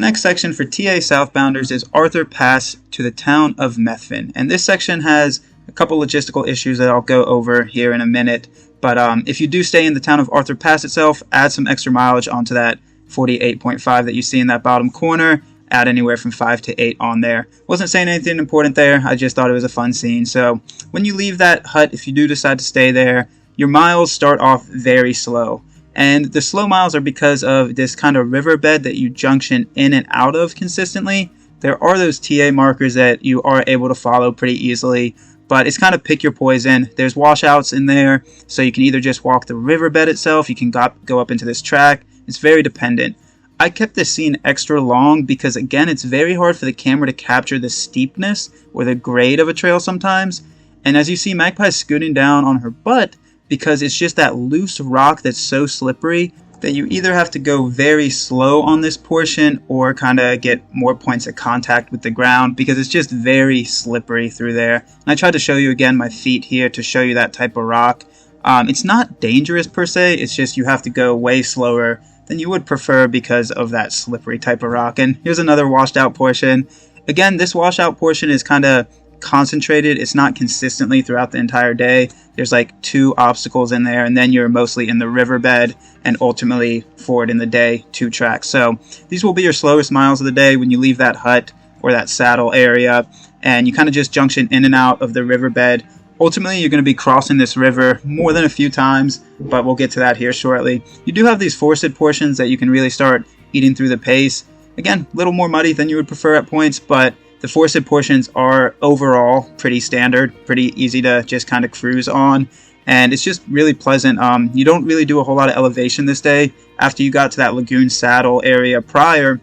next section for TA southbounders is Arthur Pass to the town of Methven. And this section has a couple logistical issues that I'll go over here in a minute. But if you do stay in the town of Arthur Pass itself, add some extra mileage onto that 48.5 that you see in that bottom corner. Add anywhere from 5 to 8 on there. Wasn't saying anything important there. I just thought it was a fun scene. So when you leave that hut, if you do decide to stay there, your miles start off very slow. And the slow miles are because of this kind of riverbed that you junction in and out of consistently. There are those TA markers that you are able to follow pretty easily, but it's kind of pick your poison. There's washouts in there, so you can either just walk the riverbed itself, you can go up into this track. It's very dependent. I kept this scene extra long because, again, it's very hard for the camera to capture the steepness or the grade of a trail sometimes. And as you see, Magpie's scooting down on her butt because it's just that loose rock that's so slippery that you either have to go very slow on this portion or kind of get more points of contact with the ground because it's just very slippery through there. And I tried to show you again my feet here to show you that type of rock. It's not dangerous per se, it's just you have to go way slower than you would prefer because of that slippery type of rock. And here's another washed out portion. Again, this washout portion is kind of concentrated. It's not consistently throughout the entire day. There's like 2 obstacles in there, and then you're mostly in the riverbed and ultimately forward in the day 2 tracks. So these will be your slowest miles of the day when you leave that hut or that saddle area, and you kind of just junction in and out of the riverbed. Ultimately, you're going to be crossing this river more than a few times, but we'll get to that here shortly. You do have these forested portions that you can really start eating through the pace. Again, a little more muddy than you would prefer at points, but the forested portions are overall pretty standard, pretty easy to just kind of cruise on, and it's just really pleasant. You don't really do a whole lot of elevation this day. After you got to that lagoon saddle area prior,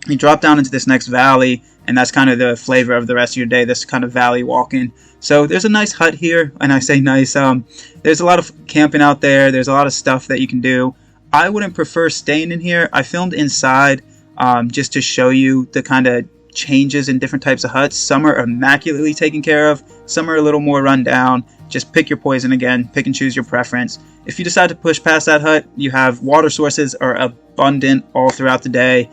you drop down into this next valley, and that's kind of the flavor of the rest of your day, this kind of valley walking. So there's a nice hut here, and I say nice, there's a lot of camping out there, there's a lot of stuff that you can do. I wouldn't prefer staying in here. I filmed inside just to show you the kind of changes in different types of huts. Some are immaculately taken care of, some are a little more run down. Just pick your poison again, pick and choose your preference. If you decide to push past that hut, you have water sources are abundant all throughout the day.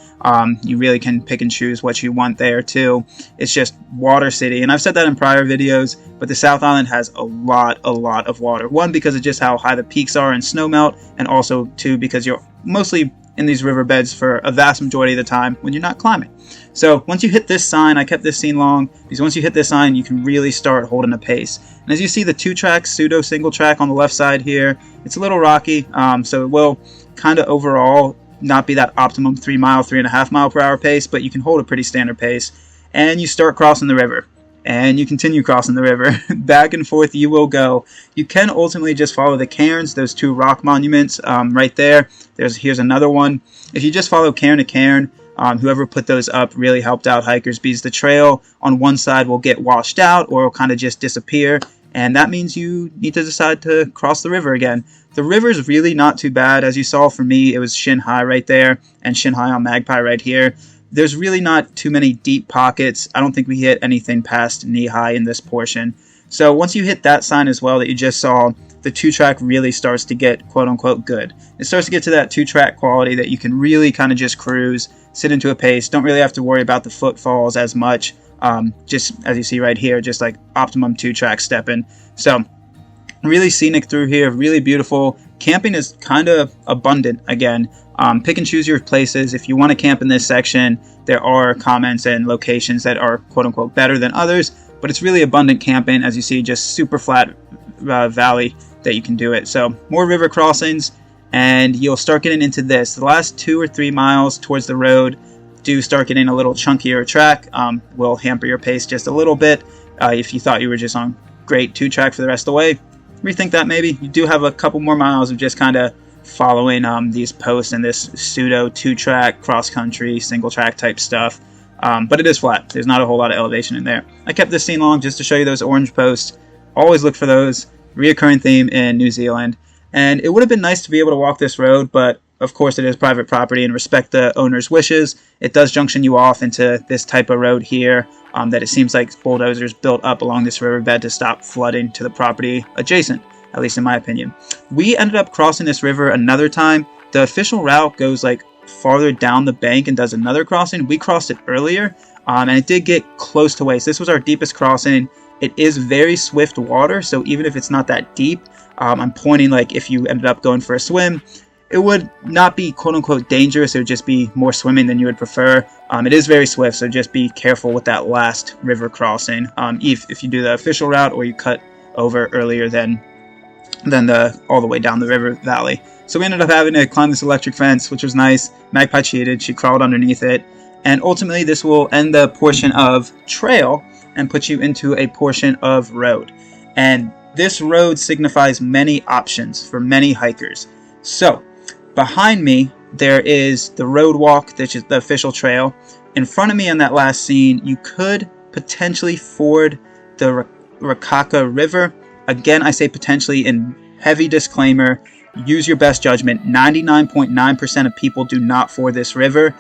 You really can pick and choose what you want there too. It's just water city, and I've said that in prior videos, but the South Island has a lot of water. 1, because of just how high the peaks are and snowmelt, and also 2, because you're mostly in these riverbeds for a vast majority of the time when you're not climbing. So once you hit this sign, I kept this scene long because once you hit this sign, you can really start holding a pace. And as you see, the 2-track pseudo single track on the left side here, it's a little rocky, so it will kind of overall not be that optimum 3.5 mile per hour pace, but you can hold a pretty standard pace. And you start crossing the river, and you continue crossing the river. Back and forth you will go. You can ultimately just follow the cairns, those 2 rock monuments right there. Here's another one. If you just follow cairn to cairn, whoever put those up really helped out hikers, because the trail on one side will get washed out or will kind of just disappear, and that means you need to decide to cross the river again. The river's really not too bad. As you saw, for me, it was shin high right there and shin high on Magpie right here. There's really not too many deep pockets. I don't think we hit anything past knee high in this portion. So once you hit that sign as well that you just saw, the 2-track really starts to get quote-unquote good. It starts to get to that 2-track quality that you can really kind of just cruise, sit into a pace, don't really have to worry about the footfalls as much. Just as you see right here, just like optimum 2-track stepping. So really scenic through here, really beautiful. Camping is kind of abundant again. Pick and choose your places. If you want to camp in this section, there are comments and locations that are quote-unquote better than others, but it's really abundant camping. As you see, just super flat valley that you can do it. So more river crossings, and you'll start getting into this. The last 2 or 3 miles towards the road do start getting a little chunkier track. Will hamper your pace just a little bit. If you thought you were just on great 2-track for the rest of the way, rethink that maybe. You do have a couple more miles of just kind of following these posts and this pseudo 2-track cross-country single-track type stuff. But it is flat. There's not a whole lot of elevation in there. I kept this scene long just to show you those orange posts. Always look for those. Reoccurring theme in New Zealand. And it would have been nice to be able to walk this road, but of course it is private property and respect the owner's wishes. It does junction you off into this type of road here that it seems like bulldozers built up along this riverbed to stop flooding to the property adjacent, at least in my opinion. We ended up crossing this river another time. The official route goes like farther down the bank and does another crossing. We crossed it earlier, and it did get close to waist. This was our deepest crossing. It is very swift water, so even if it's not that deep, I'm pointing like if you ended up going for a swim, it would not be quote-unquote dangerous. It would just be more swimming than you would prefer. It is very swift, so just be careful with that last river crossing. If you do the official route or you cut over earlier than all the way down the river valley. So we ended up having to climb this electric fence, which was nice. Magpie cheated. She crawled underneath it. And ultimately, this will end the portion of trail and put you into a portion of road. And this road signifies many options for many hikers. So behind me, there is the road walk, which is the official trail. In front of me on that last scene, you could potentially ford the Rakaia River. Again, I say potentially in heavy disclaimer. Use your best judgment. 99.9% of people do not ford this river.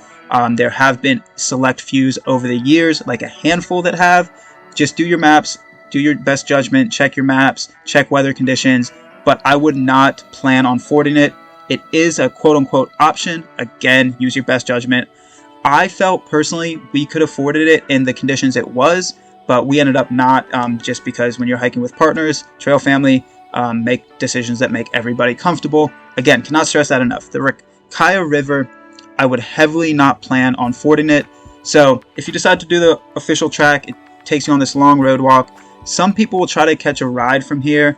There have been select fews over the years, like a handful that have. Just do your maps, do your best judgment, check your maps, check weather conditions, but I would not plan on fording it. It is a quote-unquote option. Again, use your best judgment. I felt personally we could have forded it in the conditions it was, but we ended up not, just because when you're hiking with partners, trail family, make decisions that make everybody comfortable. Again, cannot stress that enough. The Rakaia River, I would heavily not plan on fording it. So if you decide to do the official track, it takes you on this long road walk. Some people will try to catch a ride from here.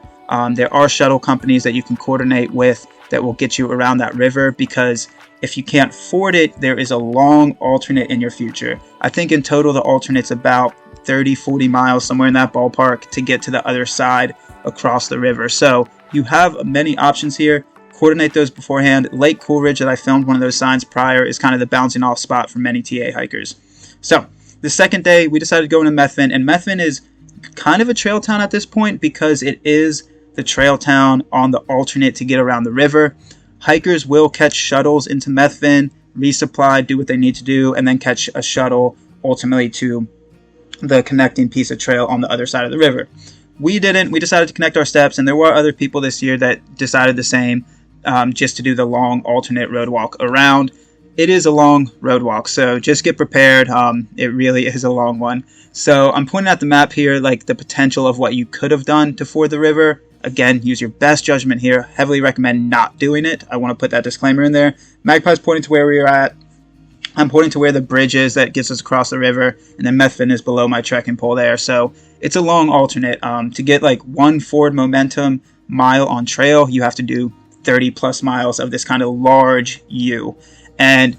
There are shuttle companies that you can coordinate with that will get you around that river, because if you can't ford it, there is a long alternate in your future. I think in total the alternate's about 30-40 miles, somewhere in that ballpark, to get to the other side across the river. So you have many options here. Coordinate those beforehand. Lake Coolidge, that I filmed one of those signs prior, is kind of the bouncing off spot for many TA hikers. So the second day, we decided to go into Methven, and Methven is kind of a trail town at this point because it is the trail town on the alternate to get around the river. Hikers will catch shuttles into Methven, resupply, do what they need to do, and then catch a shuttle ultimately to the connecting piece of trail on the other side of the river. We didn't. We decided to connect our steps, and there were other people this year that decided the same, just to do the long alternate road walk around. It is a long road walk, so just get prepared. It really is a long one. So I'm pointing out the map here, like the potential of what you could have done to ford the river. Again, use your best judgment here. Heavily recommend not doing it. I want to put that disclaimer in there. Magpie's pointing to where we are at. I'm pointing to where the bridge is that gets us across the river, and then Methven is below my trekking pole there. So it's a long alternate. To get like one forward momentum mile on trail, you have to do 30 plus miles of this kind of large U. And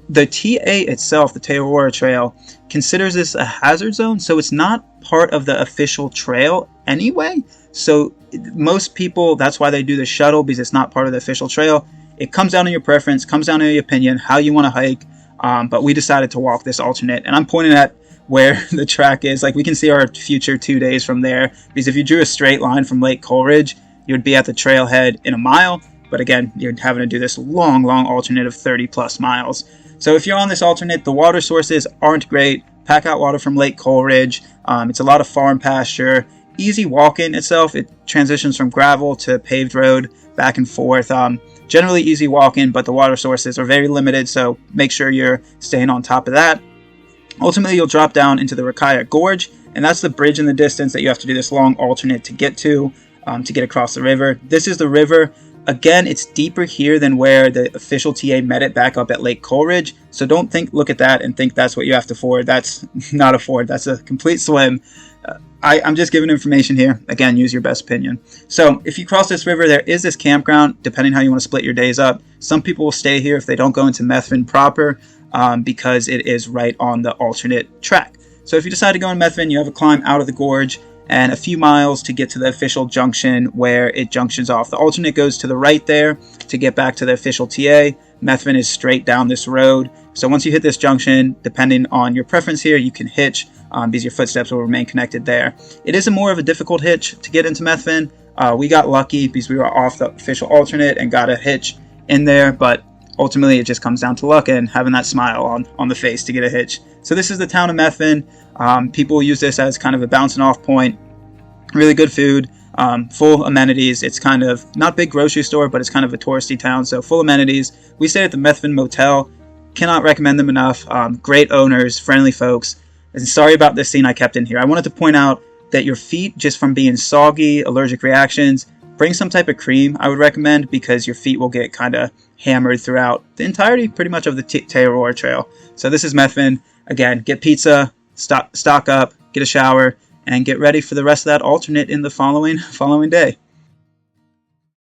the TA itself, the Araroa Trail, considers this a hazard zone, so it's not part of the official trail anyway. So most people, that's why they do the shuttle, because it's not part of the official trail. It comes down to your preference, comes down to your opinion, how you want to hike. But we decided to walk this alternate, and I'm pointing at where the track is. Like, we can see our future 2 days from there, because if you drew a straight line from Lake Coolidge, you'd be at the trailhead in a mile. But again, you're having to do this long alternate of 30 plus miles. So if you're on this alternate, the water sources aren't great. Pack out water from Lake Coolidge. It's a lot of farm pasture. Easy walking itself. It transitions from gravel to paved road back and forth. Generally easy walking, but the water sources are very limited, so make sure you're staying on top of that. Ultimately, you'll drop down into the Rakaia Gorge, and that's the bridge in the distance that you have to do this long alternate to get to get across the river. This is the river. Again, it's deeper here than where the official TA met it back up at Lake Coolidge, so don't look at that and think that's what you have to ford. That's not a ford. That's a complete swim. I'm just giving information here. Again, use your best opinion. So if you cross this river, there is this campground, depending how you want to split your days up. Some people will stay here if they don't go into Methven proper, because it is right on the alternate track. So if you decide to go in Methven, you have a climb out of the gorge and a few miles to get to the official junction where it junctions off. The alternate goes to the right there to get back to the official TA. Methven is straight down this road. So once you hit this junction, depending on your preference here, you can hitch, because your footsteps will remain connected there. It is more of a difficult hitch to get into Methven. We got lucky because we were off the official alternate and got a hitch in there, but ultimately it just comes down to luck and having that smile on the face to get a hitch. So this is the town of Methven. People use this as kind of a bouncing off point. Really good food, full amenities. It's kind of not big grocery store, but it's kind of a touristy town, so full amenities. We stayed at the Methven Motel. Cannot recommend them enough. Great owners, friendly folks. And sorry about this scene I kept in here. I wanted to point out that your feet, just from being soggy, allergic reactions, bring some type of cream I would recommend, because your feet will get kind of hammered throughout the entirety pretty much of the Araroa Trail. So this is Methven. Again, get pizza, stock up, get a shower, and get ready for the rest of that alternate in the following day.